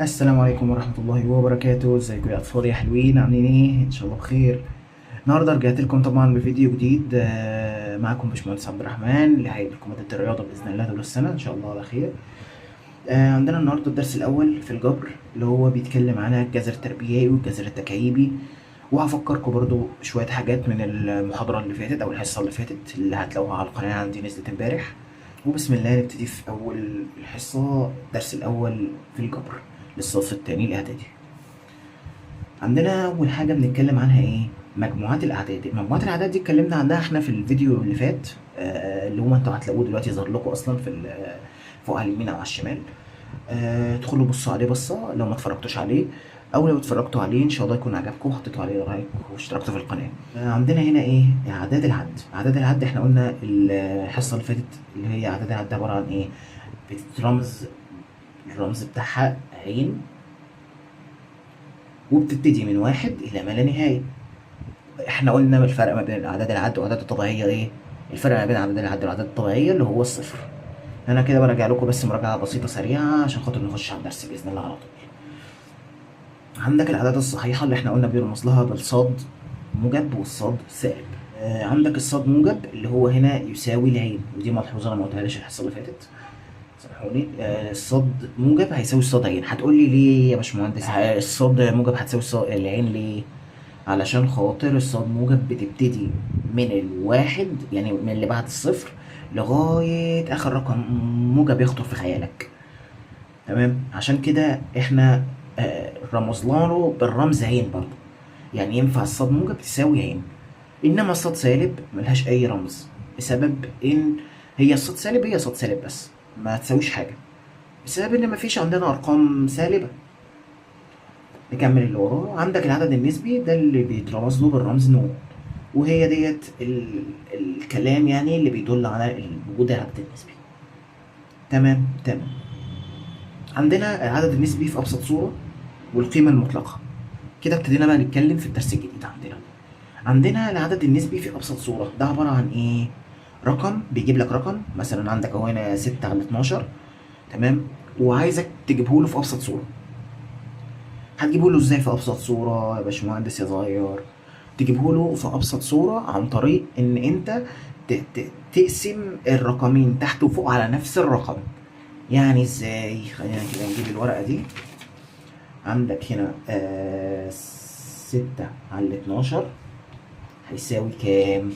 السلام عليكم ورحمة الله وبركاته. ازيكم يا أطفال يا حلوين، عاملين ايه؟ إن شاء الله بخير. النهاردة رجعت لكم طبعا بفيديو جديد. معاكم باشمهندس عبد الرحمن اللي هيجيب لكم مادة الرياضة بإذن الله طول السنة إن شاء الله على خير. عندنا النهاردة الدرس الأول في الجبر اللي هو بيتكلم عن الجذر التربيعي والجذر التكعيبي، وهفكركم برضو بشوية حاجات من المحاضرة اللي فاتت أو الحصة اللي فاتت اللي هتلاقوها على القناة عندي نزلت امبارح. وبسم الله نبتدي في أول الحصة، الدرس الأول في الجبر للصف التاني الإعدادي. عندنا أول حاجة بنتكلم عنها إيه؟ مجموعات الأعداد. مجموعات الأعداد دي اتكلمنا عنها إحنا في الفيديو اللي فات، اللي هو أنتوا هتلاقوه دلوقتي ظهر لكم أصلا في فوق على اليمين أو على الشمال. ادخلوا بصوا عليه بصة لو ما اتفرجتوش عليه، أو لو اتفرجتوا عليه إن شاء الله يكون عجبكم وحطيتوا عليه لايك واشتركتوا في القناة. عندنا هنا إيه؟ أعداد العد. أعداد العد إحنا قلنا الحصة اللي فاتت اللي هي أعداد العد عبارة عن إيه؟ بتترمز، الرمز بتاعها عين، وبتبتدي من 1 إلى ما لا نهاية. احنا قلنا الفرق ما بين الأعداد العد والأعداد الطبيعية ايه؟ الفرق ما بين أعداد العد والأعداد الطبيعية اللي هو الصفر. أنا كده براجع لكم بس مراجعة بسيطة سريعة عشان خاطر نخش على الدرس بإذن الله على طول. عندك الأعداد الصحيحة اللي احنا قلنا بيرمز لها بالصاد موجب والصاد سالب. عندك الصاد موجب اللي هو هنا يساوي العين، ودي ملحوظة أنا ما قلتهاليش الحصة اللي فاتت، سامحوني. الصاد موجب هيساوي الصاد عين. هتقول لي ليه يا باشمهندس الصاد موجب هتساوي العين ليه؟ علشان خاطر الصاد موجب بتبتدي من الواحد، يعني من اللي بعد الصفر لغاية آخر رقم موجب يخطر في خيالك. تمام، عشان كده احنا رمزنا له بالرمز عين برضه، يعني ينفع الصاد موجب تساوي عين، انما الصاد سالب ملهاش اي رمز، بسبب ان هي الصاد سالب هي صاد سالب بس ما تساويش حاجة، بسبب ان مفيش عندنا ارقام سالبة. نكمل اللي وراه. عندك العدد النسبي ده اللي بيترمز له بالرمز نون، وهي ديت الكلام يعني اللي بيدل على وجود العدد النسبي. تمام. عندنا العدد النسبي في ابسط صورة والقيمة المطلقة. كده ابتدينا بقى نتكلم في الدرس الجديد. عندنا العدد النسبي في ابسط صورة ده عبارة عن ايه؟ رقم بيجيب لك رقم، مثلا عندك اهو هنا 6 على 12، تمام، وعايزك تجيبه له في ابسط صورة. هتجيبه له ازاي في ابسط صورة يا باشمهندس يا صغير؟ تجيبه له في ابسط صورة عن طريق ان انت تقسم الرقمين تحت وفوق على نفس الرقم. يعني ازاي؟ خلينا كده نجيب الورقة دي. عندك هنا 6 على 12 هيساوي كام؟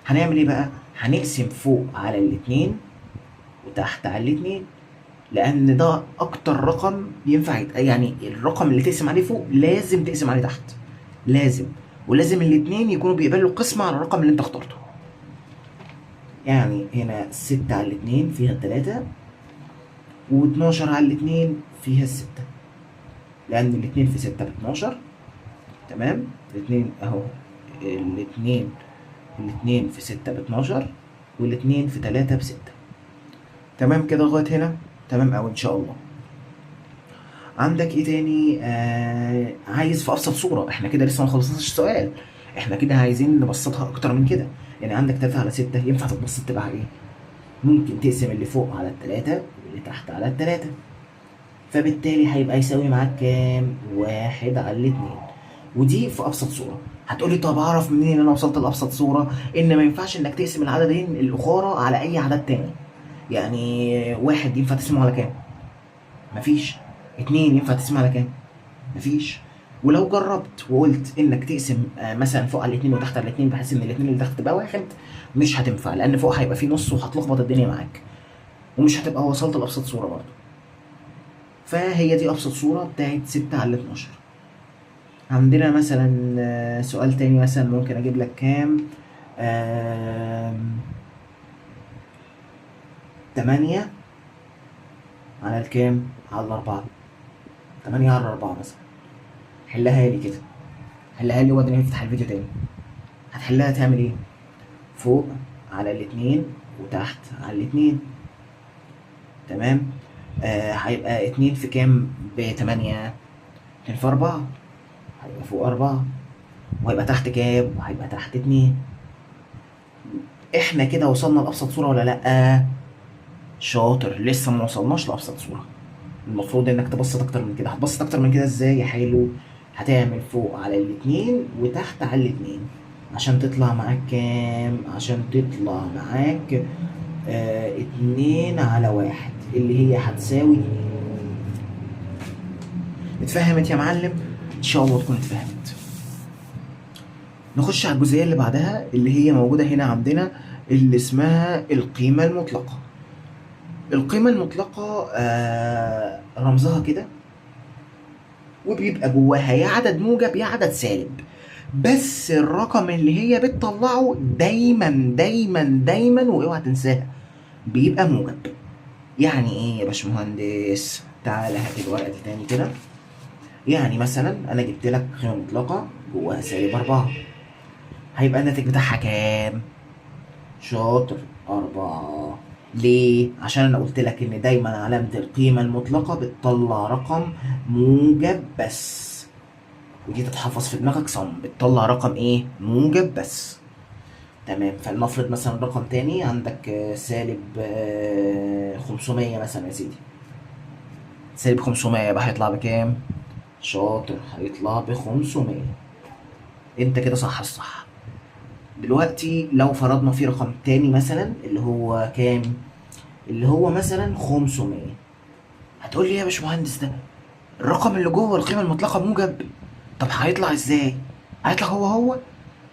هنعمل ايه بقى؟ هنقسم فوق على الاتنين وتحت على الاتنين، لان ده اكتر رقم ينفع يعني الرقم اللي تقسم عليه فوق لازم تقسم عليه تحت، لازم، ولازم الاتنين يكونوا بيقبلوا قسمة على الرقم اللي انت اخترته. يعني هنا 6 على الاتنين فيها 3، و12 على الاتنين فيها 6، لان الاتنين في 6 ب12. تمام، الاتنين اهو، الاتنين في 6 ب12، والاتنين في 3 ب6. تمام كده لغاية هنا؟ تمام اوي ان شاء الله. عندك ايه تاني؟ عايز في ابسط صورة. احنا كده لسه ما خلصناش السؤال، احنا كده عايزين نبسطها اكتر من كده. يعني عندك 3 على 6 ينفع تتبسط تبقى ايه؟ ممكن تقسم اللي فوق على 3 واللي تحت على 3، فبالتالي هيبقى يساوي معاك كام؟ 1 على 2. ودي في ابسط صورة. هتقولي طب اعرف منين ان انا وصلت لابسط صورة؟ ان ما ينفعش انك تقسم العددين الاخرى على اي عدد تاني. يعني 1 ينفع تقسمه على كام؟ مفيش. 2 ينفع تقسمه على كام؟ مفيش. ولو جربت وقلت انك تقسم مثلا فوق على الاتنين وتحت على الاتنين بحيث ان الاتنين اللي تحت تبقى 1، مش هتنفع، لان فوق هيبقى فيه نص وهتلخبط الدنيا معاك، ومش هتبقى وصلت لابسط صورة برضه. فهي دي ابسط صورة بتاعت 6 على 12. عندنا مثلا سؤال تاني، مثلا ممكن اجيب لك كام؟ 8 على الكام؟ على 4. 8 على 4 مثلا. حلها لي كده، حلها لي وبعدين نفتح الفيديو تاني. هتحلها تعمل ايه؟ فوق على الاتنين وتحت على الاتنين. تمام. هيبقى 2 في كام ب8؟ 2 في 4. هيبقى فوق 4، وهيبقى تحت كام؟ وهيبقى تحت 2. احنا كده وصلنا لأبسط صورة ولا لأ؟ شاطر، لسه ما وصلناش لأبسط صورة. المفروض انك تبسط اكتر من كده. هتبسط اكتر من كده ازاي يا حلو؟ هتعمل فوق على الاتنين وتحت على الاتنين عشان تطلع معاك كام؟ عشان تطلع معاك 2/1 اللي هي هتساوي 2. اتفهمت يا معلم؟ ان شاء الله تكون اتفهمت. نخش على الجزئية اللي بعدها اللي هي موجودة هنا عندنا، اللي اسمها القيمة المطلقة. القيمة المطلقة رمزها كده، وبيبقى جواها يا عدد موجب يا عدد سالب، بس الرقم اللي هي بتطلعه دايما دايما دايما واوعى تنساها بيبقى موجب. يعني ايه يا باشمهندس؟ تعالى هات الورقة دي تاني كده. يعني مثلا انا جبت لك قيمة مطلقة جواها -4، هيبقى الناتج بتاعها كام؟ شاطر، 4. ليه؟ عشان انا قلت لك ان دايما علامة القيمة المطلقة بتطلع رقم موجب بس، ودي تتحفظ في دماغك صم، بتطلع رقم ايه؟ موجب بس. تمام. فلنفرض مثلا رقم تاني عندك -500 مثلا يا سيدي. -500 يبقى هيطلع بكام؟ شاطر، هيطلع ب500. انت كده صح الصح. دلوقتي لو فرضنا في رقم تاني مثلا اللي هو كام؟ اللي هو مثلا 500. هتقول لي يا باشمهندس ده الرقم اللي جوه القيمة المطلقة موجب، طب هيطلع ازاي؟ هيطلع هو.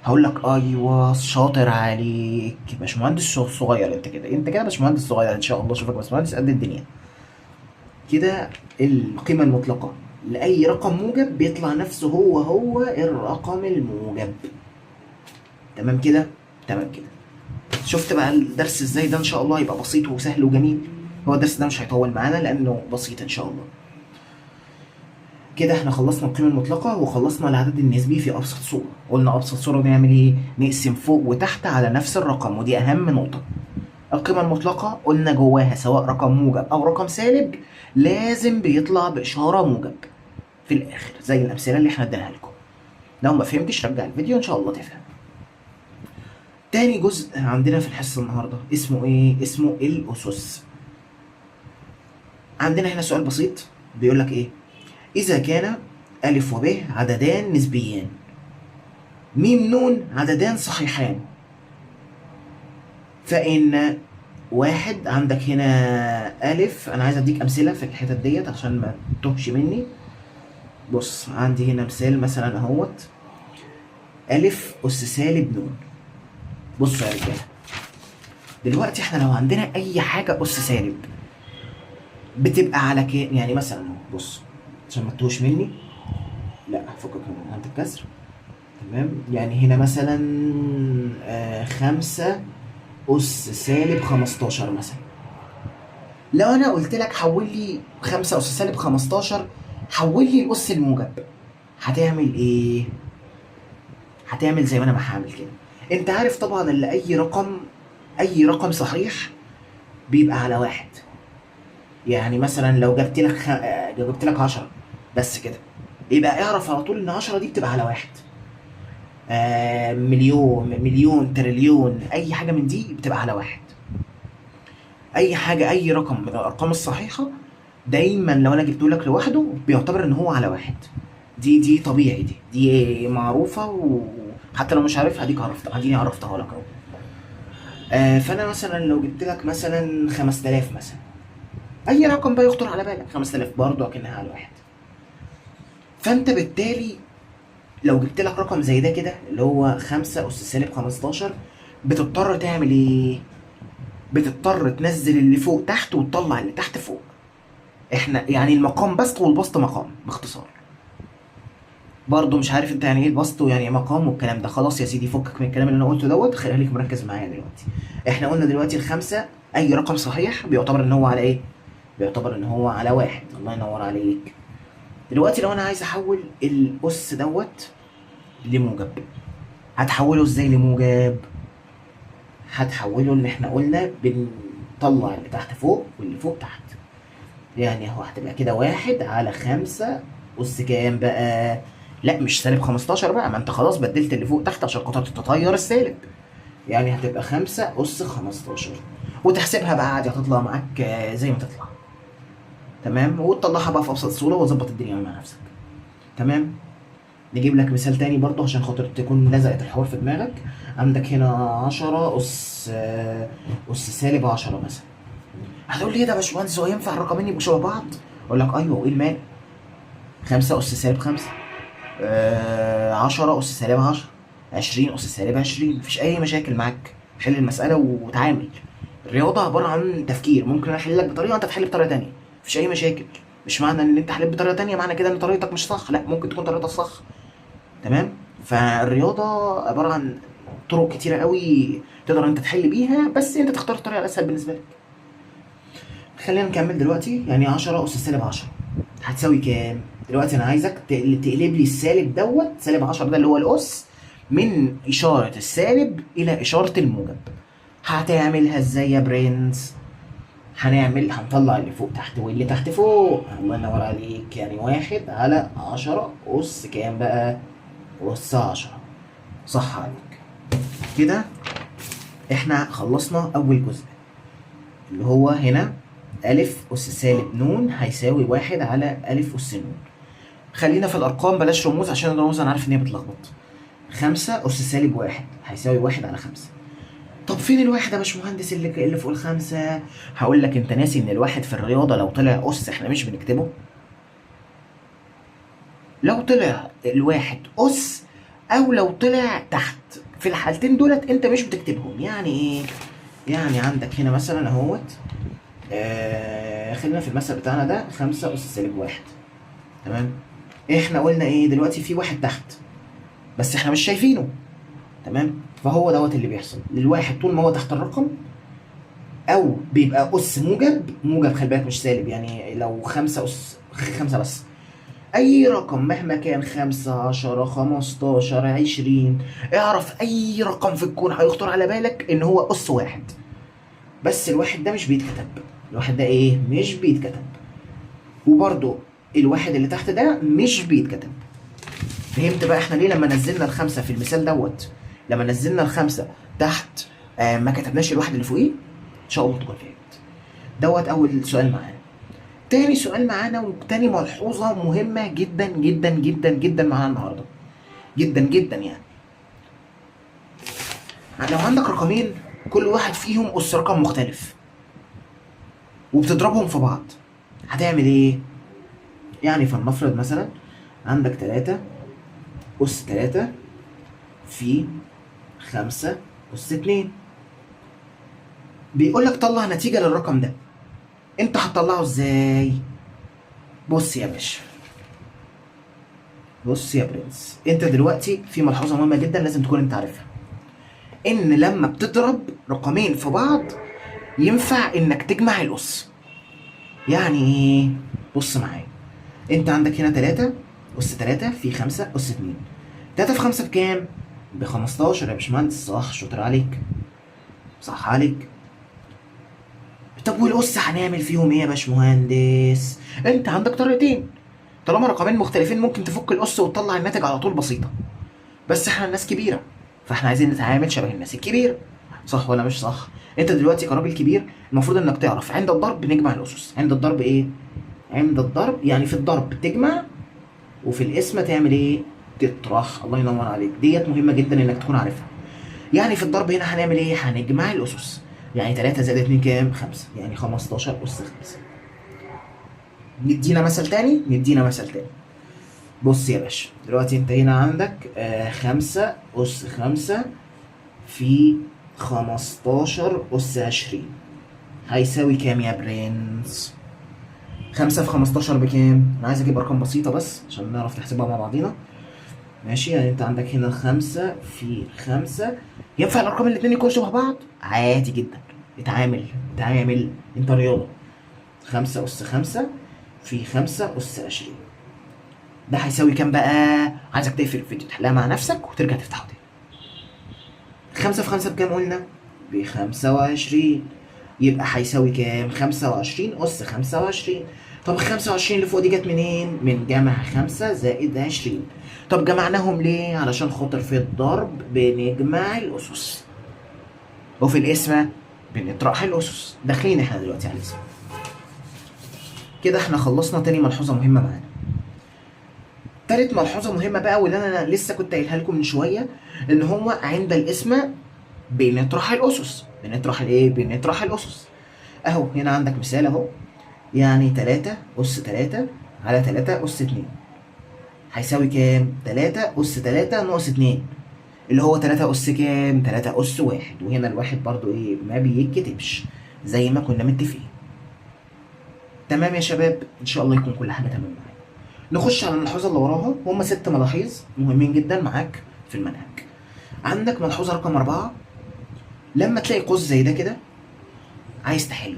هقول لك ايوه شاطر عليك، باشمهندس صغير. انت كده باشمهندس صغير ان شاء الله. اشوفك باشمهندس قد الدنيا كده. القيمة المطلقة لأي رقم موجب بيطلع نفسه هو الرقم الموجب. تمام كده؟ تمام كده. شفت بقى الدرس ازاي؟ ده ان شاء الله يبقى بسيط وسهل وجميل. هو الدرس ده مش هيطول معانا لانه بسيط ان شاء الله. كده احنا خلصنا القيمة المطلقة وخلصنا العدد النسبي في أبسط صورة. قلنا أبسط صورة نعمل ايه؟ نقسم فوق وتحت على نفس الرقم، ودي أهم نقطة. القيمة المطلقة قلنا جواها سواء رقم موجب أو رقم سالب لازم بيطلع بإشارة موجب في الآخر زي الأمثلة اللي احنا اديناها لكم. لو ما فهمتش رجع الفيديو إن شاء الله تفهم. تاني جزء عندنا في الحصة النهاردة اسمه ايه؟ اسمه الأسس. عندنا هنا سؤال بسيط بيقول لك ايه؟ إذا كان أ وب عددان نسبيان، م ن عددان صحيحان، فإن واحد. عندك هنا أ، أنا عايز أديك أمثلة في الحتت ديت عشان ما تتوهش مني. بص عندي هنا مثال مثلا أهوت، أ أس سالب ن. بصوا يا رجالة، دلوقتي احنا لو عندنا أي حاجة أس سالب بتبقى على كام؟ يعني مثلا بص عشان ما تتوهش مني، لا فكك من علامة الكسر. تمام. يعني هنا مثلا 5 أس سالب 15 مثلا. لو أنا قلت لك حول لي 5 أس سالب 15، حول لي الأس الموجب، هتعمل إيه؟ هتعمل زي ما أنا ما هعمل كده. أنت عارف طبعا إن أي رقم صحيح بيبقى على 1. يعني مثلا لو جبت لك 10 بس كده، يبقى اعرف على طول إن 10 دي بتبقى على 1. مليون تريليون اي حاجه من دي بتبقى على 1. اي حاجه اي رقم من الارقام الصحيحه دايما لو انا جبته لك لوحده بيعتبر ان هو على 1. دي طبيعي، دي معروفه، وحتى لو مش عارفها ديك عرفتها، اديني عرفتها لك اهو. فانا مثلا لو جبت لك مثلا 5000 مثلا، اي رقم بقى يخطر على بالك، 5000 برضه اكنها على 1. فانت بالتالي لو جبت لك رقم زي ده كده اللي هو 5 أس سالب 15، بتضطر تعمل ايه؟ بتضطر تنزل اللي فوق تحت وتطلع اللي تحت فوق. احنا يعني المقام بسط والبسط مقام باختصار. برضه مش عارف انت يعني ايه البسط ويعني ايه مقام والكلام ده. خلاص يا سيدي فكك من الكلام اللي انا قلته دوت، خليك مركز معايا دلوقتي. احنا قلنا دلوقتي الخمسة اي رقم صحيح بيعتبر ان هو على ايه؟ بيعتبر ان هو على 1. الله ينور عليك. دلوقتي لو انا عايز احول الأس دوت لموجب، هتحوله ازاي لموجب؟ هتحوله ان احنا قلنا بنطلع اللي تحت فوق واللي فوق تحت. يعني اهو هتبقى كده 1 على 5 أس كام بقى؟ لا مش سالب 15 بقى، ما انت خلاص بدلت اللي فوق تحت عشان خاطر تتغير السالب. يعني هتبقى 5 أس 15، وتحسبها بقى عادي هتطلع معاك زي ما تطلع. تمام، وتطلعها بقى في أبسط صورة وتظبط الدنيا مع نفسك. تمام. نجيب لك مثال تاني برضه عشان خاطر تكون لزقت الحوار في دماغك. عندك هنا 10 أس سالب 10 مثلا. هتقول لي ايه ده يا باشمهندس، هو ينفع الرقمين يبقوا شبه بعض؟ اقول لك ايوه، وايه المانع؟ 5 أس سالب 5، 10 أس سالب 10، 20 أس سالب 20، مفيش أي مشاكل معاك. حل المسألة وتعامل. الرياضة عبارة عن تفكير، ممكن أنا أحل لك بطريقة وأنت تحل بطريقة تانية، مفيش أي مشاكل. مش معنى إن أنت حليت بطريقة تانية معنى كده إن طريقتك مش صح، لا ممكن تكون طريقتك صح. تمام. فالرياضة عبارة عن طرق كتيرة قوي تقدر أنت تحل بيها، بس أنت تختار الطريقة الأسهل بالنسبة لك. خلينا نكمل دلوقتي. يعني 10 أس سالب 10 هتساوي كام؟ دلوقتي أنا عايزك تقلب لي السالب دوت، سالب 10 ده اللي هو الأس، من إشارة السالب إلى إشارة الموجب. هتعملها إزاي يا برنس؟ هنطلع اللي فوق تحت واللي تحت فوق. الله ينور عليك. يعني 1/10 أس كام بقى؟ أس 10. صح عليك. كده إحنا خلصنا أول جزء اللي هو هنا ألف أس سالب نون هيساوي 1/ألف أس نون. خلينا في الأرقام بلاش رموز عشان الرموز أنا عارف إن هي بتلخبط. 5 أس سالب 1 هيساوي 1/5. طب فين الواحد يا باشمهندس اللي فوق الخمسة؟ هقول لك أنت ناسي إن الواحد في الرياضة لو طلع أس إحنا مش بنكتبه؟ لو طلع الواحد أس أو لو طلع تحت، في الحالتين دولت أنت مش بتكتبهم. يعني إيه؟ يعني عندك هنا مثلا أهوت، خلينا في المثل بتاعنا ده 5 أس سالب 1. تمام. احنا قلنا ايه دلوقتي؟ في واحد تحت بس احنا مش شايفينه. تمام. فهو دوت اللي بيحصل للواحد طول ما هو تحت الرقم، او بيبقى اس موجب خلي بالك مش سالب. يعني لو 5 اس 5 بس، اي رقم مهما كان 5 10 15 20، اعرف اي رقم في الكون هيخطر على بالك ان هو اس واحد. بس الواحد ده مش بيتكتب. الواحد ده ايه؟ مش بيتكتب. وبرضو الواحد اللي تحت ده مش بيتكتب. فهمت بقى احنا ليه لما نزلنا الخمسة في المثال دوت، لما نزلنا الخمسة تحت ما كتبناش الواحد اللي فوقيه؟ ان شاء الله تكون فهمت. دوت اول سؤال معانا. تاني سؤال معانا وتاني ملحوظة مهمة جدا جدا جدا جدا معانا النهاردة، جدا جدا. يعني لو عندك رقمين كل واحد فيهم أس رقم مختلف وبتضربهم في بعض، هتعمل ايه؟ يعني فلنفرض مثلا عندك 3 أس 3 في 5 أس 2. بيقولك طلع نتيجة للرقم ده. انت هتطلعه ازاي؟ بص يا باشا، بص يا برنس، انت دلوقتي في ملحوظة مهمة جدا لازم تكون انت عارفها، ان لما بتضرب رقمين في بعض ينفع انك تجمع الأس. يعني ايه؟ بص معايا. انت عندك هنا 3 أس 3 في 5 أس 2. 3 في 5 بكام؟ ب 15 يا باشمهندس. صح، شاطر عليك، صح عليك. طب والأس هنعمل فيهم ايه يا باشمهندس؟ انت عندك طريقتين. طالما رقمين مختلفين ممكن تفك الأس وتطلع الناتج على طول، بسيطة. بس احنا الناس كبيرة، فاحنا عايزين نتعامل شبه الناس الكبيرة. صح ولا مش صح؟ انت دلوقتي كراجل كبير المفروض انك تعرف عند الضرب نجمع الأسس. عند الضرب ايه؟ عند الضرب يعني في الضرب تجمع، وفي القسمة تعمل ايه؟ تطرح. الله ينور عليك، ديت مهمة جدا انك تكون عارفها. يعني في الضرب هنا هنعمل ايه؟ هنجمع الأسس. يعني 3 زائد 2 كام؟ 5. يعني 15 أس 5. ندينا مثل تاني. بص يا باشا، دلوقتي انت هنا عندك 5 أس 5 في 15 أس 20 هيساوي كام يا برنس؟ 5 في 15 بكام؟ انا عايز اجيب ارقام بسيطة بس عشان نعرف نحسبها مع بعضينا. ماشي. يعني انت عندك هنا 5 في 5. ينفع الارقام الاتنين يكونوا شبه بعض؟ عادي جدا. اتعامل انت رياضة. 5 أس 5 في 5 أس 20 ده هيساوي كام بقى؟ عايزك تقفل الفيديو تحلها مع نفسك وترجع تفتحه تاني. 5 في 5 بكام قلنا؟ ب25. يبقى هيساوي كام؟ 25 أس 25. طب ال 25 اللي فوق دي جت منين؟ من جمع 5 زائد 20. طب جمعناهم ليه؟ علشان خاطر في الضرب بنجمع الأسس، وفي القسمة بنطرح الأسس. داخلين احنا دلوقتي على القسمة. كده احنا خلصنا تاني ملحوظة مهمة معانا. تالت ملحوظة مهمة بقى، واللي انا لسه كنت قايلها لكم من شوية، ان هو عند القسمة بنطرح الأسس. بنطرح الايه؟ بنطرح الأسس. اهو هنا عندك مثال اهو، يعني 3 أس 3 على 3 أس 2 هيساوي كام؟ 3 أس 3 ناقص 2 اللي هو 3 أس كام؟ 3 أس 1. وهنا الواحد برضو ايه؟ ما بيتكتبش زي ما كنا متفقين. تمام يا شباب؟ ان شاء الله يكون كل حاجة تمام معاك. نخش على الملحوظة اللي وراها، هم 6 ملاحظ مهمين جدا معاك في المنهج. عندك ملحوظة رقم 4، لما تلاقي قوس زي ده كده عايز تحله.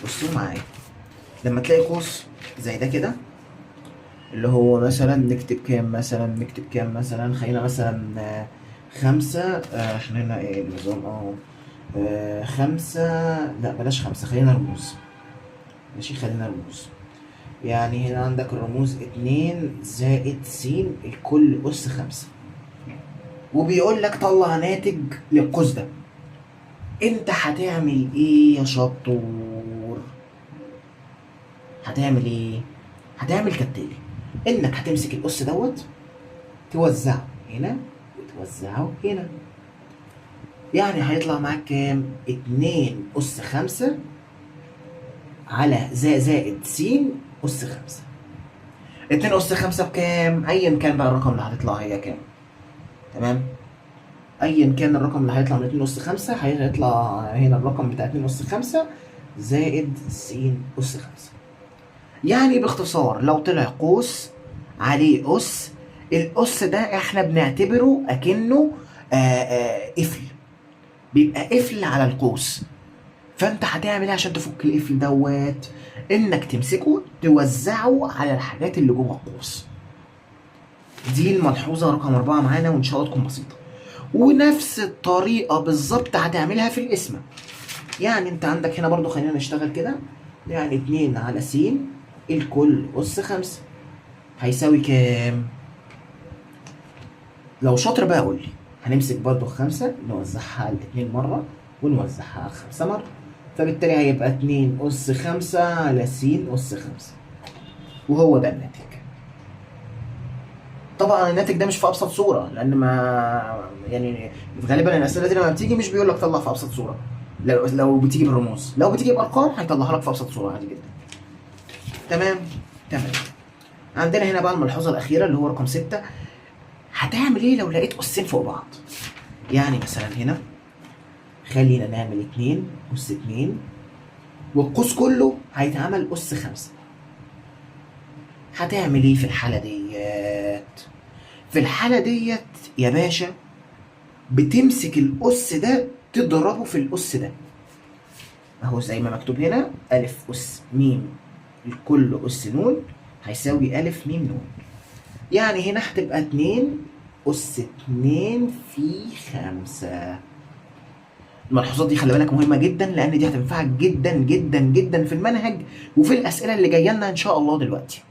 بصوا معايا، لما تلاقي قوس زي ده كده اللي هو مثلا نكتب كام مثلا؟ نكتب كام مثلا؟ خلينا مثلا 5. احنا هنا ايه النظام؟ 5. لا بلاش 5، خلينا رموز. ماشي خلينا رموز. يعني هنا عندك الرموز 2 زائد س الكل أس 5، وبيقول لك طلع ناتج للقوس ده. انت هتعمل ايه يا شطور؟ هتعمل ايه؟ هتعمل كالتالي، انك هتمسك الأس دوت توزعه هنا وتوزعه هنا. يعني هيطلع معاك كام؟ 2 أس 5 على زائد س أس 5. 2 أس 5 بكام؟ أيا كان بقى الرقم اللي هتطلع هي كام. تمام؟ أيا كان الرقم اللي هيطلع من 2 أس 5 هيطلع هنا الرقم بتاع 2 أس 5 زائد س أس 5. يعني باختصار لو طلع قوس عليه أس، الأس ده احنا بنعتبره أكنه قفل، بيبقى قفل على القوس. فانت هتعمل ايه عشان تفك القفل دوت؟ انك تمسكه توزعه على الحاجات اللي جوه القوس. دي الملحوظه رقم 4 معانا، وان شاء الله تكون بسيطه. ونفس الطريقه بالظبط هتعملها في القسمه. يعني انت عندك هنا برضو، خلينا نشتغل كده، يعني 2 على س الكل أس 5 هيساوي كام؟ لو شاطر بقى قول لي. هنمسك برضو 5 نوزعها على 2 مرة ونوزعها على 5 مرة، فبالتالي هيبقى 2 أس 5 على س أس 5، وهو ده الناتج. طبعا الناتج ده مش في أبسط صورة، لأن ما يعني غالبا الأسئلة دي لما بتيجي مش بيقول لك طلع في أبسط صورة. لو بتيجي بالرموز، لو بتيجي بأرقام هيطلعها لك في أبسط صورة عادي جدا. تمام؟ تمام. عندنا هنا بقى الملحوظة الأخيرة اللي هو رقم 6. هتعمل إيه لو لقيت أسين فوق بعض؟ يعني مثلا هنا خلينا نعمل 2 أس 2 والقوس كله هيتعمل أس 5. هتعمل إيه في الحالة ديت؟ في الحالة ديت يا باشا بتمسك الأس ده تضربه في الأس ده، أهو زي ما مكتوب هنا ألف أس ميم الكل أس نون هيساوي ألف ميم نون. يعني هنا هتبقى 2 أس 2 في 5. الملحوظات دي خلي بالك مهمة جدا، لأن دي هتنفعك جدا جدا جدا في المنهج وفي الأسئلة اللي جاية لنا إن شاء الله دلوقتي.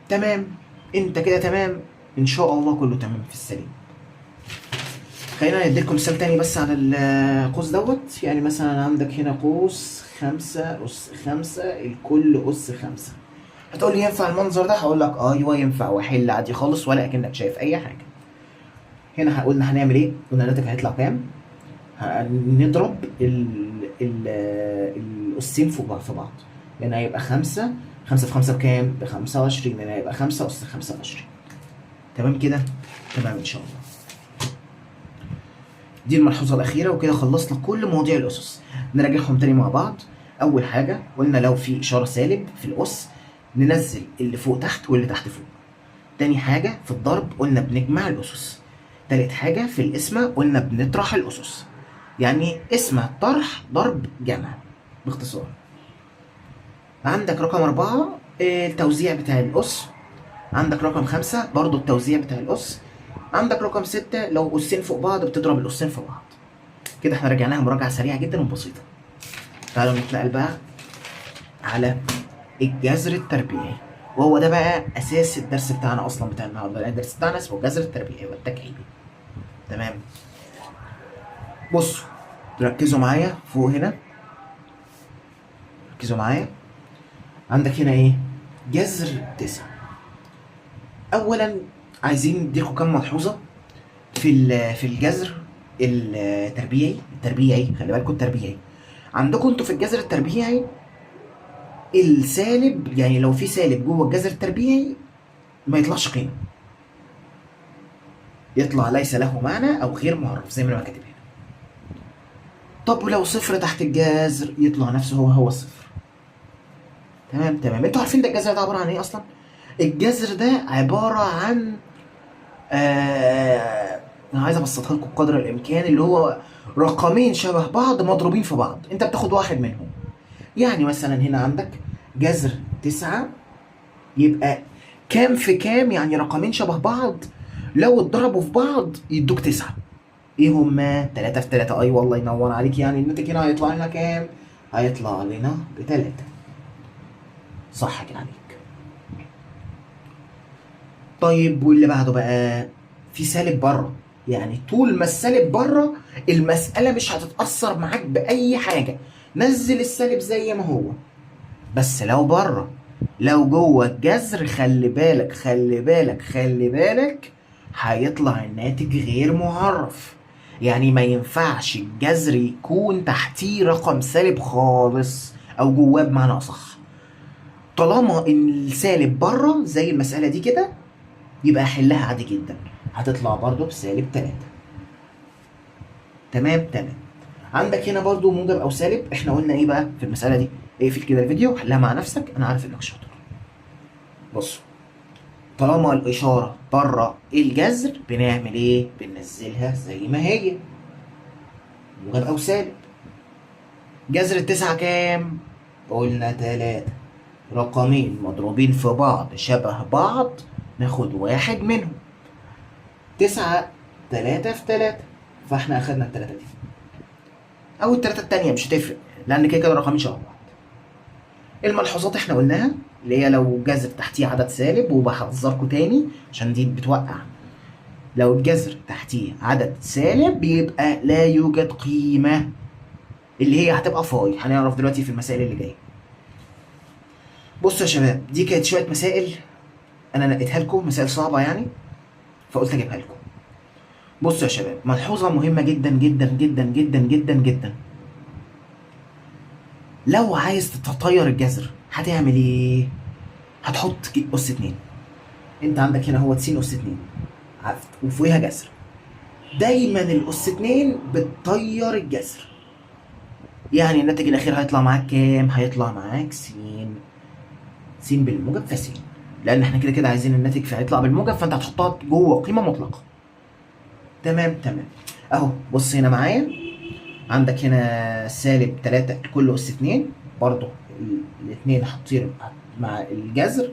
تمام؟ أنت كده تمام؟ إن شاء الله كله تمام في السليم. خلينا نديلكم مثال تاني بس على القوس دوت. يعني مثلا عندك هنا قوس 5 أس 5 الكل أس 5. هتقول لي ينفع المنظر ده؟ هقول لك ايوه ينفع، واحل عادي خالص ولا اكنك شايف اي حاجه. هنا قلنا هنعمل ايه؟ قلنا الناتج هيطلع كام؟ هنضرب الأسين في بعض، لان هيبقى 5 في 5 بكام؟ ب 25، لان هيبقى 5 أس 25. تمام كده؟ تمام ان شاء الله. دي الملحوظه الاخيره، وكده خلصنا كل مواضيع الاسس. نراجعهم تاني مع بعض. اول حاجه قلنا لو في اشاره سالب في الاس ننزل اللي فوق تحت واللي تحت فوق. تاني حاجة في الضرب قلنا بنجمع الأسس. تالت حاجة في القسمة قلنا بنطرح الأسس. يعني قسمة طرح ضرب جمع باختصار. عندك رقم 4 التوزيع بتاع الأس. عندك رقم 5 برضو التوزيع بتاع الأس. عندك رقم 6 لو أسين فوق بعض بتضرب الأسين في بعض. كده احنا رجعناها مراجعة سريعة جدا وبسيطة. تعالوا نتنقل بقى على الجذر التربيعي، وهو ده بقى اساس الدرس بتاعنا اصلا بتاع النهارده، لان الدرس بتاعنا اسمه الجذر التربيعي والتكعيبي. تمام. بصوا ركزوا معايا فوق هنا، ركزوا معايا. عندك هنا ايه؟ جذر 9. اولا عايزين نديكم كام ملحوظه في الجذر التربيعي. خلي بالكم التربيعي عندكم انتوا في الجذر التربيعي السالب، يعني لو في سالب جوه الجذر التربيعي ما يطلعش قيمه، يطلع ليس له معنى او غير معرف زي ما انا كاتب هنا. طب ولو صفر تحت الجذر يطلع نفسه هو الصفر. تمام. انتوا عارفين ده الجذر ده عباره عن ايه اصلا؟ الجذر ده عباره عن انا عايز ابسطها لكم بقدر الامكان، اللي هو رقمين شبه بعض مضروبين في بعض، انت بتاخد واحد منهم. يعني مثلا هنا عندك جذر 9 يبقى كام في كام، يعني رقمين شبه بعض لو اتضربوا في بعض يدوك 9. ايه هما؟ 3 في 3. اي والله ينور عليك، يعني الناتج هنا هيطلع لنا كام؟ هيطلع لنا ب3. صح كده عليك. طيب واللي بعده بقى في سالب بره، يعني طول ما السالب بره المسألة مش هتتأثر معاك بأي حاجة، نزل السالب زي ما هو. بس لو بره، لو جوه الجذر خلي بالك هيطلع الناتج غير معرف. يعني ما ينفعش الجذر يكون تحتيه رقم سالب خالص او جواه بمعنى اصح. طالما ان السالب بره زي المسألة دي كده يبقى حلها عادي جدا، هتطلع برضو بسالب 3. تمام. عندك هنا برضو موجب او سالب، احنا قلنا ايه بقى في المسألة دي؟ اقفل كده الفيديو حلها مع نفسك، انا عارف انك شاطر. بصوا طالما الاشارة بره الجذر بنعمل ايه؟ بننزلها زي ما هي، موجب او سالب. جذر 9 كام؟ قلنا 3. رقمين مضروبين في بعض شبه بعض ناخد واحد منهم. 9 3 في 3، فاحنا اخدنا ال3 دي او ال3 التانية مش هتفرق، لان كده رقمين شبه بعض. الملحوظات احنا قلناها، اللي هي لو جذر تحتيه عدد سالب، وبحذركوا تاني عشان دي بتوقع، لو الجذر تحتيه عدد سالب بيبقى لا يوجد قيمة، اللي هي هتبقى فاي. هنعرف دلوقتي في المسائل اللي جايه. بصوا يا شباب، دي كانت شويه مسائل انا نقيتها لكم، مسائل صعبه يعني فقلت اجيبها لكم. بصوا يا شباب، ملحوظه مهمه جدا جدا جدا جدا جدا جدا. لو عايز تطير الجذر هتعمل ايه؟ هتحط اس 2. انت عندك هنا هو س اس 2 وفوقها جذر، دايما الاس 2 بتطير الجذر، يعني الناتج الاخير هيطلع معاك كام؟ هيطلع معاك س بالموجب فس، لان احنا كده كده عايزين الناتج هيطلع بالموجب، فانت هتحطها جوه قيمه مطلقه. تمام. اهو بص هنا معايا، عندك هنا -3 كل اس 2، برضو الاثنين هتطير مع الجذر،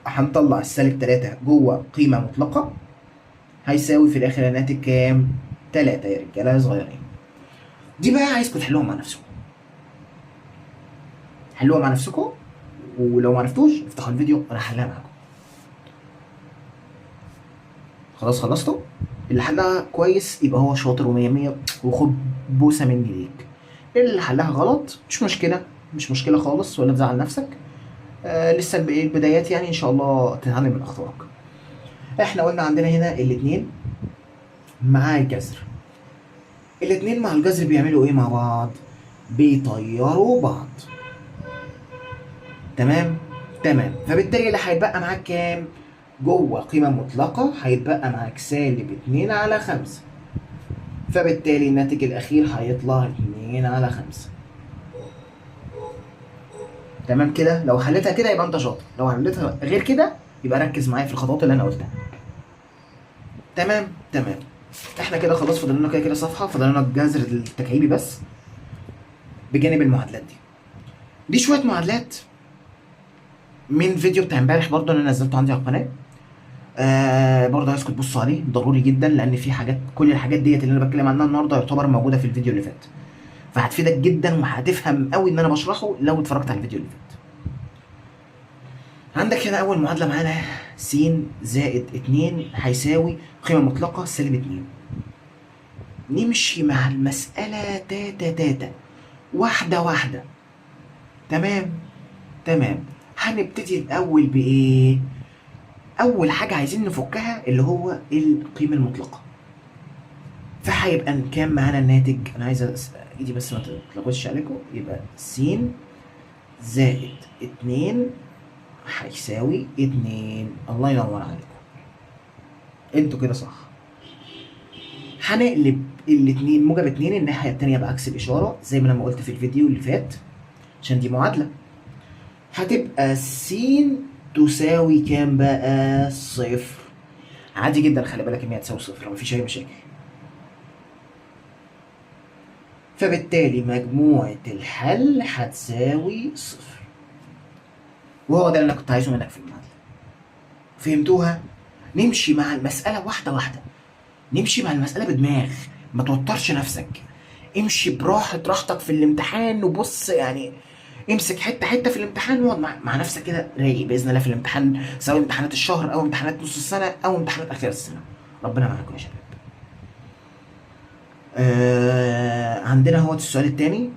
هنطلع -3 جوه قيمه مطلقه، هيساوي في الاخر الناتج كام؟ 3 يا رجاله صغيرين. دي بقى عايزكم تحلوها مع نفسكم، حلوها مع نفسكم، ولو ما عرفتوش افتحوا الفيديو انا هحلها معاكم. خلاص خلصتوا؟ اللي حلها كويس يبقى هو شاطر ومية مية، وخد بوسه مني ليك. اللي حلها غلط مش مشكله خالص، ولا تزعل نفسك. لسه البدايات يعني، ان شاء الله تتعلم من اخطائك. احنا قلنا عندنا هنا الاثنين مع الجذر، الاثنين مع الجذر بيعملوا ايه مع بعض؟ بيطيروا بعض. تمام. فبالتالي اللي هيتبقى معاك كام؟ جوه قيمة مطلقة هيتبقى معاك -2/5، فبالتالي الناتج الأخير هيطلع 2/5. تمام كده؟ لو حلتها كده يبقى أنت شاطر، لو حلتها غير كده يبقى ركز معايا في الخطوات اللي أنا قلتها. تمام. احنا كده خلاص، فاضل لنا كده صفحة، فاضل لنا الجذر التكعيبي بس بجانب المعادلات دي شوية معادلات من فيديو بتاع امبارح برضه انا نزلته عندي على القناه. برضه عايزكم تبصوا عليه، ضروري جدا، لان في حاجات، كل الحاجات ديت اللي انا بتكلم عنها النهارده يعتبر موجوده في الفيديو اللي فات، فهتفيدك جدا وهتفهم قوي ان انا بشرحه لو اتفرجت على الفيديو اللي فات. عندك هنا اول معادله معانا س زائد 2 هيساوي قيمه مطلقه سالب 2. نمشي مع المساله تاتا تاتا واحده واحده. تمام تمام. هنبتدي الاول بايه؟ اول حاجه عايزين نفكها اللي هو القيمه المطلقه. فهيبقى كام معانا الناتج؟ انا عايز ايدي بس ما تتلخبطش عليكم. يبقى س زائد 2 هيساوي 2. الله ينور عليكم، انتوا كده صح. هنقلب الاتنين موجب 2 الناحيه التانيه بعكس الاشاره زي ما انا ما قلت في الفيديو اللي فات، عشان دي معادله. هتبقى س تساوي كام بقى؟ صفر. عادي جدا، خلي بالك ان هي تساوي صفر، مفيش اي مشاكل. فبالتالي مجموعة الحل هتساوي صفر. وهو ده اللي انا كنت عايزه منك في المعادلة. فهمتوها؟ نمشي مع المسألة واحدة واحدة، نمشي مع المسألة بدماغ، ما توترش نفسك، امشي راحتك في الامتحان. وبص يعني امسك حته حته في الامتحان واقعد مع نفسك كده رايق باذن الله في الامتحان، سواء امتحانات الشهر او امتحانات نص السنه او امتحانات اخر السنه. ربنا معاكم يا شباب. عندنا هو السؤال الثاني،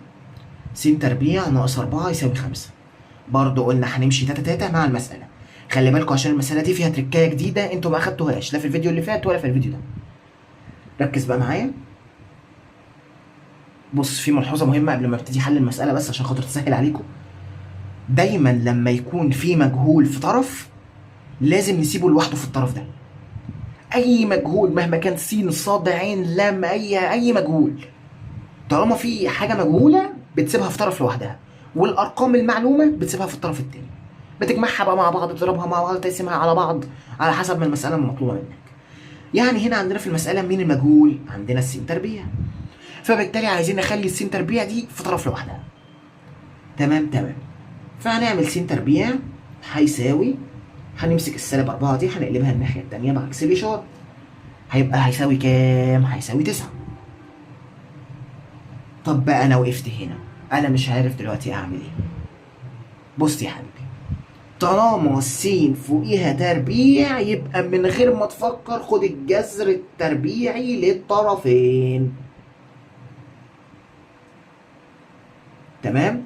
س تربيع ناقص 4 يساوي 5. برضه قلنا هنمشي تاتا تاتا مع المساله. خلي بالكم عشان المساله دي فيها تركايه جديده انتوا ما اخدتوهاش لا في الفيديو اللي فات ولا في الفيديو ده. ركز بقى معايا. بص، في ملحوظه مهمه قبل ما ابتدي حل المساله بس عشان خاطر تسهل عليكم. دايما لما يكون في مجهول في طرف لازم نسيبه لوحده في الطرف ده. اي مجهول مهما كان س صاد عين لام اي مجهول، طالما في حاجه مجهوله بتسيبها في طرف لوحدها، والارقام المعلومه بتسيبها في الطرف التاني، بتجمعها بقى مع بعض، تضربها مع بعض، تقسمها على بعض على حسب ما المساله مطلوبه منك. يعني هنا عندنا في المساله مين المجهول؟ عندنا الس تربيع. فبالتالي عايزين نخلي الس تربيع دي في طرف لوحدها. تمام. فهنعمل س تربيع هيساوي، هنمسك السالب 4 دي هنقلبها الناحيه التانيه بعكس الاشاره. هيساوي كام؟ هيساوي 9. طب بقى انا وقفت هنا، انا مش عارف دلوقتي اعمل ايه. بص يا حبيبي، طالما الس فوقيها تربيع يبقى من غير ما تفكر خد الجذر التربيعي للطرفين. تمام؟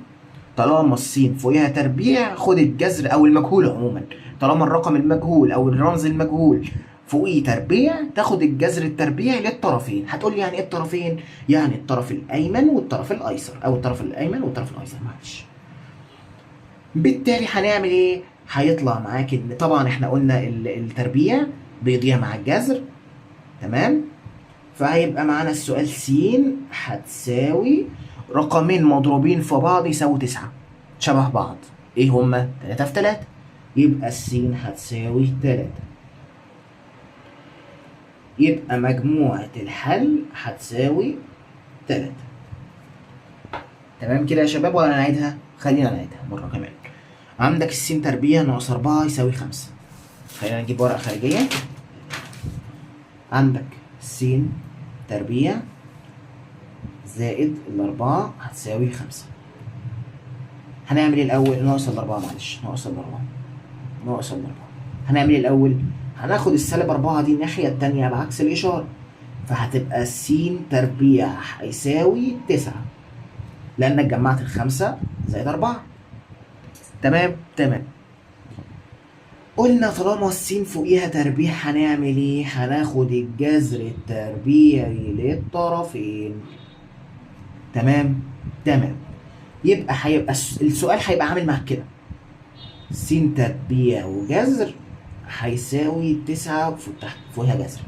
طالما الس فوقيها تربيع خد الجذر او المجهول عموما، طالما الرقم المجهول او الرمز المجهول فوقيه تربيع تاخد الجذر التربيعي للطرفين. هتقول لي يعني ايه الطرفين؟ يعني الطرف الايمن والطرف الايسر، او الطرف الايمن والطرف الايسر، معلش. بالتالي هنعمل ايه؟ هيطلع معاك ان طبعا احنا قلنا التربيع بيضيع مع الجذر. تمام؟ فهيبقى معانا السؤال س هتساوي رقمين مضروبين في بعض يساوي 9 شبه بعض. ايه هما؟ 3 في 3. يبقى الس هتساوي 3. يبقى مجموعة الحل هتساوي 3. تمام كده يا شباب ولا نعيدها؟ خلينا نعيدها مرة كمان. عندك الس تربيع ناقص 4 يساوي 5. خلينا نجيب ورقة خارجية. عندك س تربيع زائد 4 هتساوي 5. هنعمل ايه الأول؟ ناقص 4، معلش، ناقص 4. هنعمل ايه الأول؟ هناخد السالب 4 دي الناحية التانية بعكس الإشارة، فهتبقى س تربيع هيساوي 9 لأنك جمعت الخمسة زائد 4. تمام. قلنا طالما الس فوقيها تربيع هنعمل ايه؟ هناخد الجذر التربيعي للطرفين. تمام. يبقى السؤال هيبقى عامل معاك كده، س تربيع وجذر هيساوي 9 تحت فوقها جذر.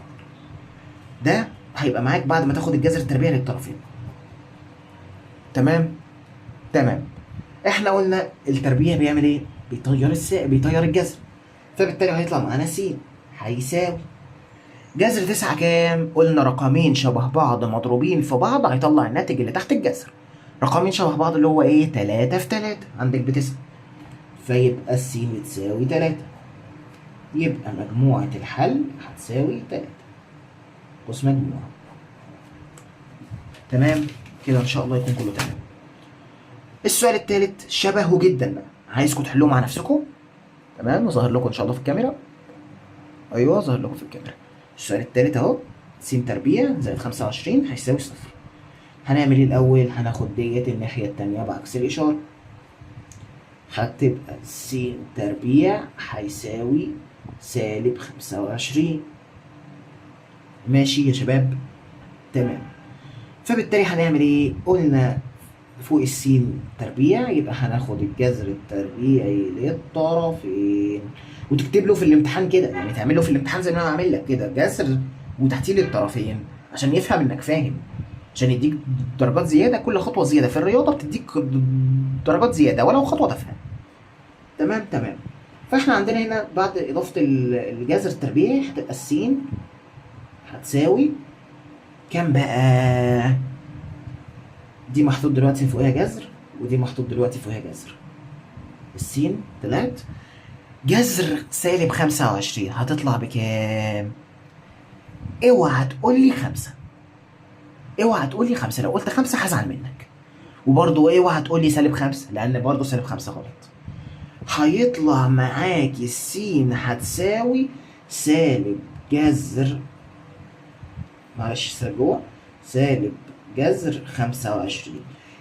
ده هيبقى معاك بعد ما تاخد الجذر التربيعي للطرفين. تمام. احنا قلنا التربيع بيعمل ايه؟ بيطير الجذر، فبالتالي هيطلع معانا س هيساوي جذر 9 كام؟ قلنا رقمين شبه بعض مضروبين في بعض هيطلع الناتج اللي تحت الجذر. رقمين شبه بعض اللي هو ايه؟ 3 في 3 عندك ب9، فيبقى الس بتساوي 3. يبقى مجموعة الحل هتساوي 3 قوس مجموعة. تمام. كده ان شاء الله يكون كله تمام. السؤال الثالث شبهه جدا بقى، عايزكم تحلوه مع نفسكم. تمام، وظاهر لكم ان شاء الله في الكاميرا. ايوه ظاهر لكم في الكاميرا. السؤال الثالث اهو، س تربيع زائد 25 هيساوي صفر. هنعمل ايه الاول؟ هناخد ديت الناحيه الثانيه بعكس الاشاره، هتبقى س تربيع هيساوي سالب 25. ماشي يا شباب؟ تمام. فبالتالي هنعمل ايه؟ قلنا فوق السين تربيع يبقى هناخد الجذر التربيعي للطرفين، وتكتب له في الامتحان كده، يعني تعمل له في الامتحان زي ما انا عامل لك كده جذر وتحتيه للطرفين عشان يفهم انك فاهم، عشان يديك درجات زياده. كل خطوه زياده في الرياضه بتديك درجات زياده ولو خطوه تافهه. تمام تمام. فاحنا عندنا هنا بعد اضافه الجذر التربيعي هتبقى السين هتساوي كام بقى؟ دي محطوط دلوقتي فوقها جذر ودي محطوط دلوقتي فوقها جذر. السين طلعت جذر سالب 25 هتطلع بكام؟ اوعى تقول لي 5، اوعى تقول لي 5. لو قلت 5 هزعل منك. وبرضه اوعى تقول لي سالب 5 لان برضه سالب 5 غلط. هيطلع معاك السين هتساوي سالب جذر، معلش سرجوع، سالب جذر 25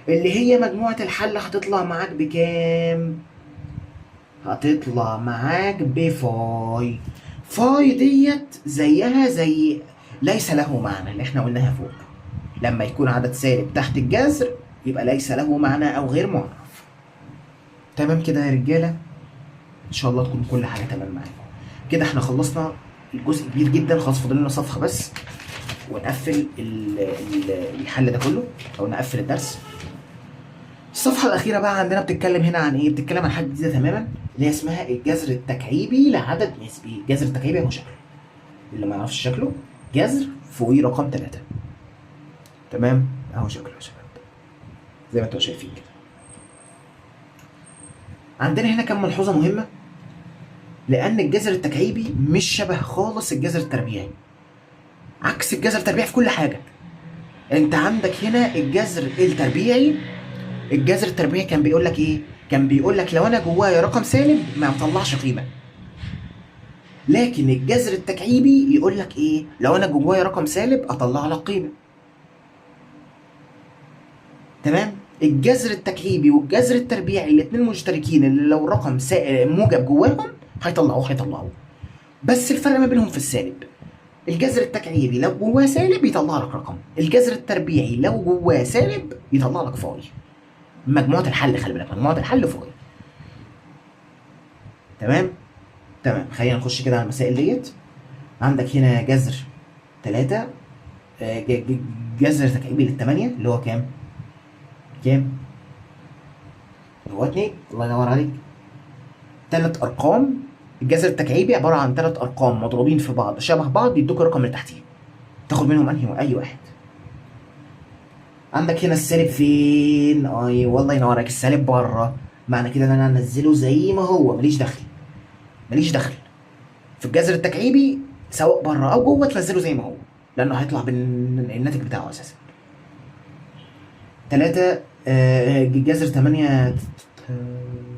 اللي هي مجموعة الحل هتطلع معاك بكام؟ هتطلع معاك بفاي. فاي ديت زيها زي ليس له معنى اللي احنا قلناها فوق، لما يكون عدد سالب تحت الجذر يبقى ليس له معنى او غير معرف. تمام كده يا رجالة؟ ان شاء الله تكون كل حاجة تمام معاكم. كده احنا خلصنا الجزء كبير جدا، خلاص فاضل لنا صفحة بس ونقفل الحل ده كله او نقفل الدرس. الصفحة الأخيرة بقى عندنا بتتكلم هنا عن إيه؟ بتتكلم عن حاجة جديدة تماما اللي هي اسمها الجذر التكعيبي لعدد نسبي. الجذر التكعيبي أهو شكله، اللي ما يعرفش شكله جذر فوقيه رقم 3. تمام؟ أهو شكله يا شباب زي ما أنتوا شايفين كده. عندنا هنا كام ملحوظة مهمة، لأن الجذر التكعيبي مش شبه خالص الجذر التربيعي، عكس الجذر التربيعي في كل حاجة. أنت عندك هنا الجذر التربيعي، الجذر التربيعي كان بيقول لك ايه؟ كان بيقول لك لو انا جوايا رقم سالب ما يطلعش قيمه. لكن الجذر التكعيبي يقول لك ايه؟ لو انا جوايا رقم سالب اطلع لك قيمه. تمام؟ الجذر التكعيبي والجذر التربيعي الاثنين مشتركين، اللي لو رقم موجب جواهم هيطلعوه. بس الفرق ما بينهم في السالب. الجذر التكعيبي لو جواه سالب يطلع لك رقم، الجذر التربيعي لو جواه سالب يطلع لك فاي. مجموعة الحل، خلي بالك مجموعة الحل فوق. تمام؟ تمام. خلينا نخش كده على المسائل ديت. عندك هنا جذر 3 جذر تكعيبي للثمانية اللي هو كام؟ اللي هو 2. الله ينور عليك. 3 أرقام. الجذر التكعيبي عبارة عن 3 أرقام مضروبين في بعض شبه بعض بيدوك الرقم اللي تحتيه. تاخد منهم أي واحد. عندك هنا السالب فين؟ والله ينور عليك، السالب بره. معنى كده ان انا انزله زي ما هو، ماليش دخل في الجذر التكعيبي سواء بره او جوه، تنزله زي ما هو لانه هيطلع بالناتج بتاعه اساسا. 3 جذر 8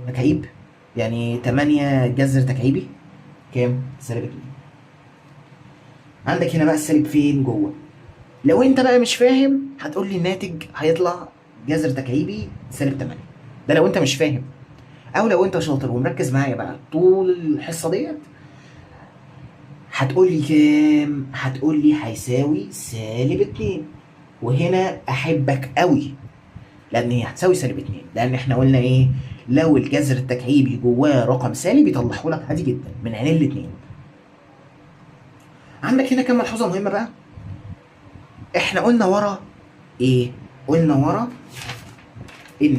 تكعيب، يعني 8 جذر تكعيبي كام؟ سالب 2. عندك هنا بقى السالب فين؟ جوه. لو انت بقى مش فاهم هتقول لي الناتج هيطلع جذر تكعيبي سالب 8. ده لو انت مش فاهم، او لو انت شاطر ومركز معايا بقى طول الحصه ديت هتقول لي كام؟ هتقول لي هيساوي سالب 2. وهنا احبك قوي لان هي هتساوي سالب 2، لان احنا قلنا ايه؟ لو الجذر التكعيبي جواه رقم سالب يطلعه لك عادي جدا من عينين الاثنين. عندك هنا كام ملحوظه مهمه بقى. احنا قلنا ورا ايه؟ قلنا ورا ان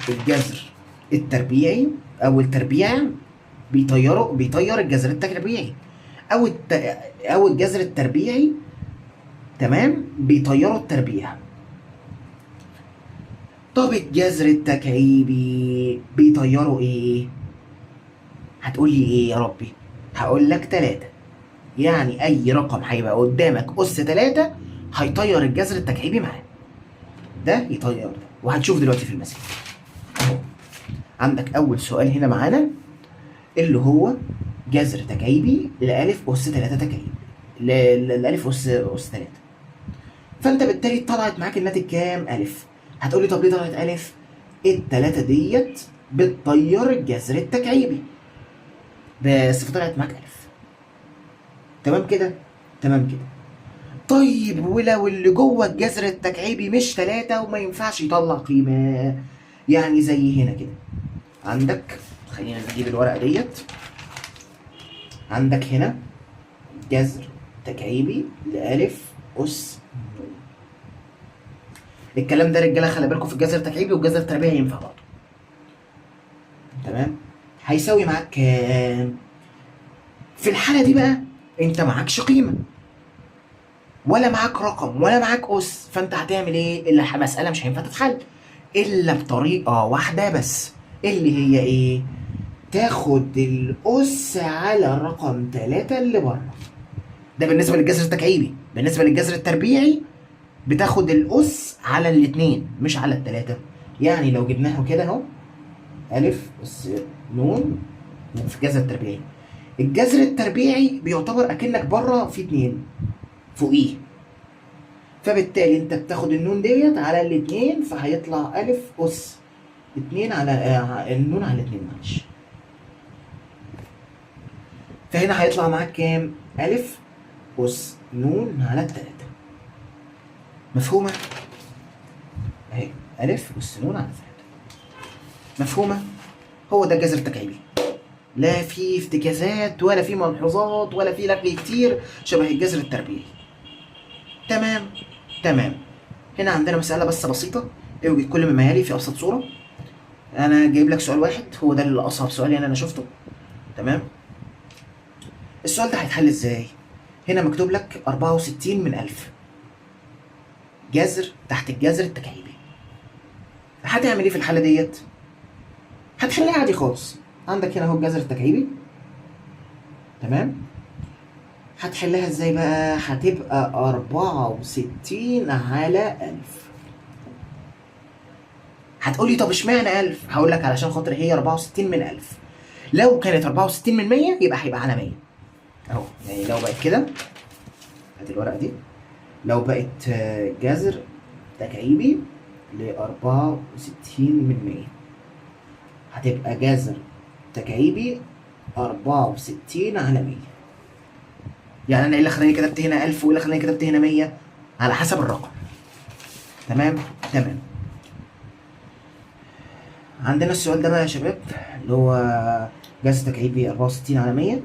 الجذر التربيعي او التربيع بيطير الجذر التربيعي او الجذر التربيعي، تمام، بيطيروا التربيع. طب الجذر التكعيبي بيطيروا ايه؟ هتقول لي ايه يا ربي؟ هقول لك 3. يعني اي رقم هيبقى قدامك اس 3 هيطير الجذر التكعيبي معاه. ده يطير ده، وهتشوف دلوقتي في المثال اهو. عندك اول سؤال هنا معانا اللي هو جذر تكعيبي لألف أس 3 تكعيب لألف أس 3. فأنت بالتالي طلعت معاك الناتج كام؟ ألف. هتقولي طب ليه طلعت ألف؟ التلاتة ديت بتطير الجذر التكعيبي، بس فطلعت معاك ألف. تمام كده؟ تمام كده. طيب ولو اللي جوه الجذر التكعيبي مش 3 وما ينفعش يطلع قيمة، يعني زي هنا كده عندك، خلينا نجيب الورقة ديت. عندك هنا جذر تكعيبي لألف أس نون. الكلام ده رجالة خلي بالكم في الجذر التكعيبي والجذر التربيعي ينفع برضه. تمام؟ هيساوي معاك كام؟ في الحالة دي بقى أنت معكش قيمة ولا معاك رقم ولا معاك أس، فأنت هتعمل إيه؟ المسألة مش هينفع تتحل إلا بطريقة واحدة بس، اللي هي إيه؟ تاخد الأس على رقم 3 اللي بره. ده بالنسبة للجذر التكعيبي. بالنسبة للجذر التربيعي بتاخد الأس على الاتنين مش على التلاتة. يعني لو جبناه كده اهو ألف أس نون في الجذر التربيعي. الجذر التربيعي بيعتبر أكنك بره في 2 فوقيه، فبالتالي أنت بتاخد النون ديت على الاتنين، فهيطلع ألف أس 2 على النون على 2 معلش. فهنا هيطلع معاك كام؟ ألف أس نون على 3. مفهومة؟ اهي ألف أس نون على 3. مفهومة؟ هو ده الجذر التكعيبي، لا في افتكاسات ولا في ملحوظات ولا في لغي كتير شبه الجذر التربيعي. تمام؟ تمام. هنا عندنا مسألة بس بسيطة، اوجد كل مما يلي في أبسط صورة. أنا جايب لك سؤال واحد، هو ده اللي أصعب سؤال يعني أنا شفته. تمام؟ السؤال ده هيتحل إزاي؟ هنا مكتوب لك 64 من 1000 جذر تحت الجذر التكعيبي. هتعمل إيه في الحالة ديت؟ هتحلها عادي خالص. عندك هنا اهو الجذر التكعيبي. تمام؟ هتحلها ازاي بقى؟ هتبقى 64 على 1000. هتقولي طب اشمعنى 1000؟ هقول لك علشان خاطر هي 64 من 1000. لو كانت 64 من 100 يبقى هيبقى على 100 اهو. يعني لو بقت كده، هات الورقة دي، لو بقت جذر تكعيبي ل 64 من 100 هتبقى جذر تكعيبي 64 على 100. يعني انا ايه اللي خلاني كتبت هنا 1000 وايه اللي خلاني كتبت هنا 100؟ على حسب الرقم. تمام؟ تمام. عندنا السؤال ده بقى يا شباب اللي هو جذر تكعيبي 64 على 100.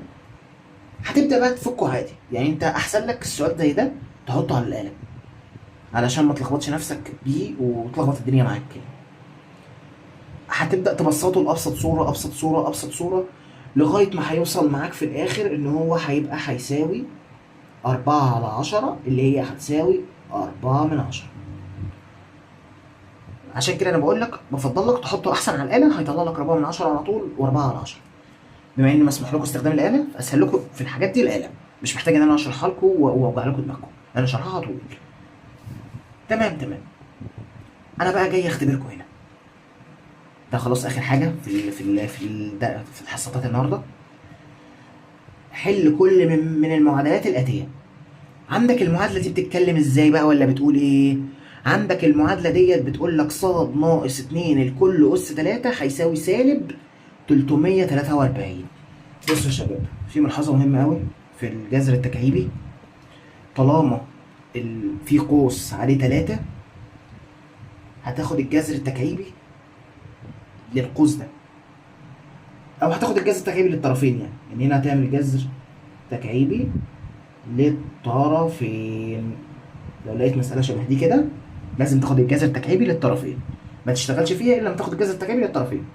هتبدا بقى تفكه عادي، يعني انت احسن لك السؤال زي ده تحطه على القلم علشان ما تلخبطش نفسك بيه وتلخبط الدنيا معاك كده. هتبدا تبسطه لابسط صوره ابسط صوره ابسط صوره لغايه ما هيوصل معاك في الاخر ان هو هيبقى هيساوي 4 على 10 اللي هي هتساوي 4 من 10. عشان كده انا بقول لك بفضل لك تحطه احسن على الاله، هيطلع لك 4 من 10 على طول و4 على 10. بما ان مسموح لكم استخدام الاله فاسهل لكم في الحاجات دي الاله، مش محتاج ان انا اشرحها لكم واوجع لكم دماغكم، انا شرحها طويل. تمام تمام. انا بقى جاي اختبركم هنا. ده خلاص اخر حاجه في الحصتات النهارده. حل كل من المعادلات الاتيه. عندك المعادله دي بتتكلم ازاي بقى ولا بتقول ايه؟ عندك المعادله ديت بتقول لك ص ناقص 2 الكل اس 3 هيساوي سالب 343. بصوا يا شباب، في ملحوظه مهمه قوي في الجذر التكعيبي. طالما في قوس عليه 3 هتاخد الجذر التكعيبي للقوس ده، او هتاخد الجذر التكعيبي للطرفين. يعني هنا هتعمل جذر تكعيبي للطرفين. لو لقيت مسألة شبه دي كده لازم تاخد الجذر التكعيبي للطرفين، ما تشتغلش فيها الا لما تاخد الجذر التكعيبي للطرفين.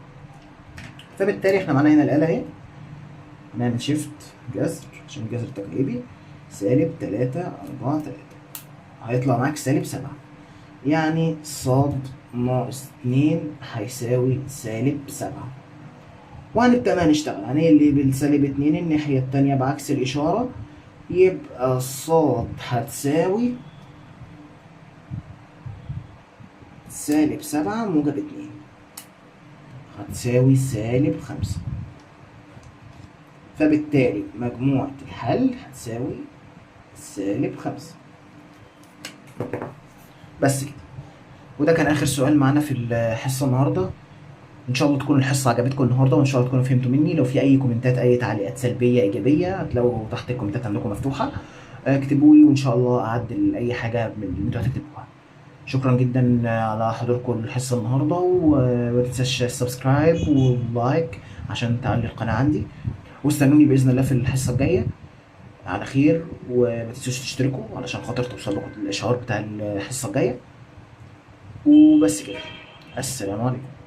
فبالتالي احنا معانا هنا الآلة اهي، هنعمل شيفت جذر عشان الجذر التكعيبي سالب 3 4 3 هيطلع معاك سالب 7. يعني ص ناقص 2 هيساوي سالب 7. وهنبدأ بقى نشتغل. هنقلب بالسالب 2 الناحية التانية بعكس الإشارة، يبقى ص هتساوي سالب 7 موجب 2 هتساوي سالب 5. فبالتالي مجموعة الحل هتساوي سالب 5. بس كده. وده كان آخر سؤال معانا في الحصة النهاردة. إن شاء الله تكون الحصة عجبتكم النهاردة، وإن شاء الله تكونوا فهمتوا مني. لو في أي كومنتات، أي تعليقات سلبية إيجابية، هتلاقوا تحت الكومنتات عندكم مفتوحة. اكتبوا لي وإن شاء الله أعدل أي حاجة من اللي أنتوا هتكتبوها. شكرا جدا على حضوركم الحصة النهاردة، وما تنساش السبسكرايب واللايك عشان تعلي القناة عندي. واستنوني بإذن الله في الحصة الجاية على خير، وما تنسوش تشتركوا علشان خاطر توصل لكم الإشعار بتاع الحصة الجاية. وبس كده. السلام عليكم.